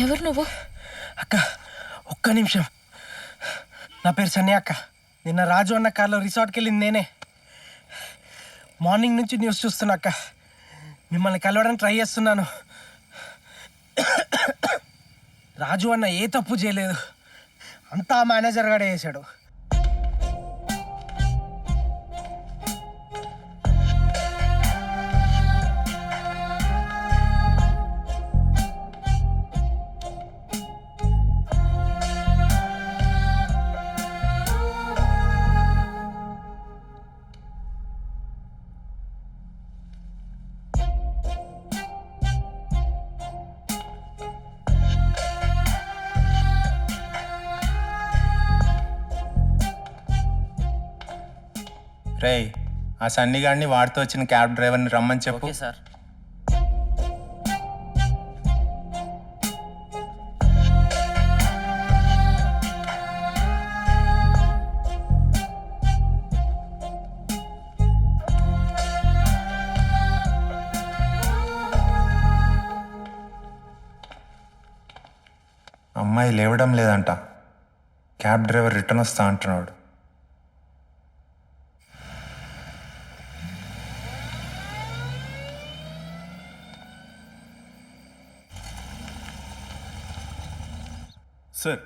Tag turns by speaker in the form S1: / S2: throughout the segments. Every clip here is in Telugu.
S1: ఎవరు నువ్వు?
S2: అక్క ఒక్క నిమిషం. నా పేరు సన్య అక్క. నిన్న రాజు అన్న కార్లో రిసార్ట్కి వెళ్ళింది నేనే. మార్నింగ్ నుంచి న్యూస్ చూస్తున్నా అక్క. మిమ్మల్ని కలవడానికి ట్రై చేస్తున్నాను. రాజు అన్న ఏ తప్పు చేయలేదు, అంతా మేనేజర్ గాడే చేశాడు.
S3: రేయ్, ఆ సన్నీ గాడిని వాడితో వచ్చిన క్యాబ్ డ్రైవర్ని రమ్మని చెప్పు.
S4: సార్.
S3: అమ్మాయి లేవడం లేదంట. క్యాబ్ డ్రైవర్ రిటర్న్ వస్తా అంటున్నాడు.
S5: సార్,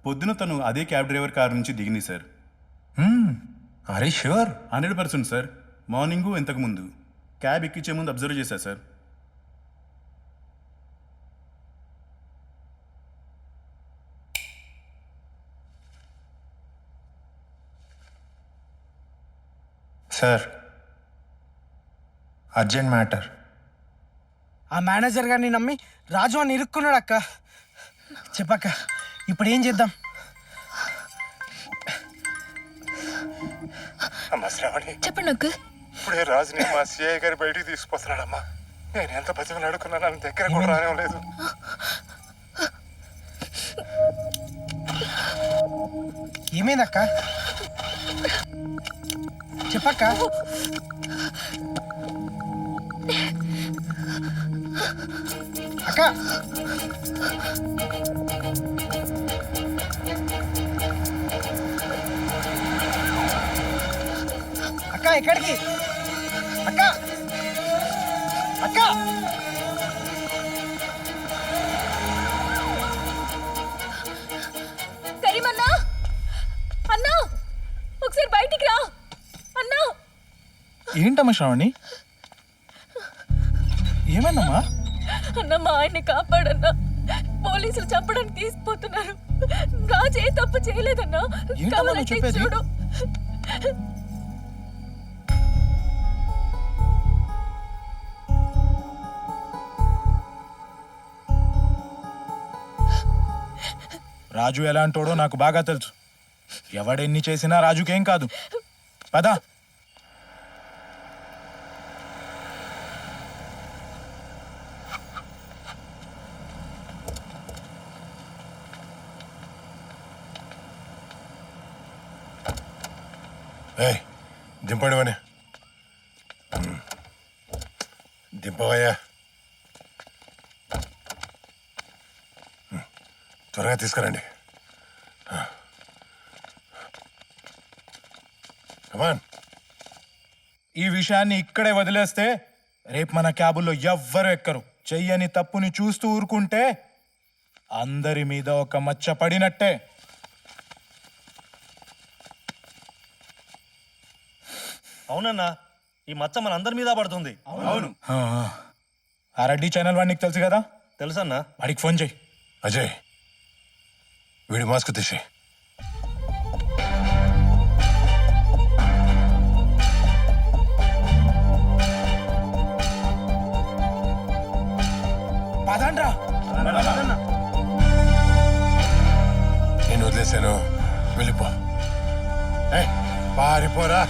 S5: పొద్దున తను అదే క్యాబ్ డ్రైవర్ కారు నుంచి దిగింది సార్.
S3: అరే ష్యూర్?
S5: 100% సార్. మార్నింగు ఇంతకుముందు క్యాబ్ ఎక్కించే ముందు అబ్జర్వ్ చేశారు సార్.
S3: Sir, urgent matter.
S2: ఆ మేనేజర్ గారిని నమ్మి రాజు అని ఇరుక్కున్నాడు అక్క. చెప్పక్క, ఇప్పుడు ఏం చేద్దాం?
S6: అమ్మా శ్రావణి,
S1: చెప్పండి అంకుల్.
S6: ఇప్పుడే రాజుని మా సిఐ గారి బయటికి తీసుకొస్తున్నాడమ్మా. నేను ఎంత బతిమలు అడుకున్నా నన్ను దగ్గర కూడా రానివ్వలేదు.
S2: ఏమైందక్క? చెప్పక్క. అక్క, అక్క ఎక్కడికి? అక్క, అక్క,
S1: కరీమన్నా, అన్నా ఒకసారి బయటికి రా అన్నా.
S7: ఏంటమ్మా శ్రావణి, ఏమన్నమ్మా?
S1: అన్న, మా ఆయన్ని కాపాడన్నా. పోలీసులు చంపడానికి తీసుకుపోతున్నారు. రాజు ఏ తప్పు చేయలేదన్నా.
S7: ఏంటమ్మా
S1: కావాలంటే
S7: నువ్వు చెప్పేది?
S1: చూడు.
S7: రాజు ఎలాంటోడో నాకు బాగా తెలుసు. ఎవడెన్ని చేసినా రాజుకేం కాదు. పదా.
S6: ఏయ్, దింపండి అని దింపవయ్యా. త్వరగా తీసుకురండి. కమాన్.
S7: ఈ విషయాన్ని ఇక్కడే వదిలేస్తే రేపు మన క్యాబుల్లో ఎవ్వరు ఎక్కరు. చెయ్యని తప్పుని చూస్తూ ఊరుకుంటే అందరి మీద ఒక మచ్చ పడినట్టే.
S4: అవునన్నా, ఈ మచ్చ మన అందరి మీద పడుతుంది.
S5: అవును.
S7: ఆ రెడ్డి ఛానల్ వాడికి నీకు తెలుసు కదా,
S4: తెలుసన్నా.
S7: వాడికి ఫోన్ చేయి.
S6: అజయ్, వీడి మాస్క్ తీసి.
S7: పదండ్రా.
S6: నేను వదిలేశాను, వెళ్ళిపో. ఏయ్, పారిపోరా.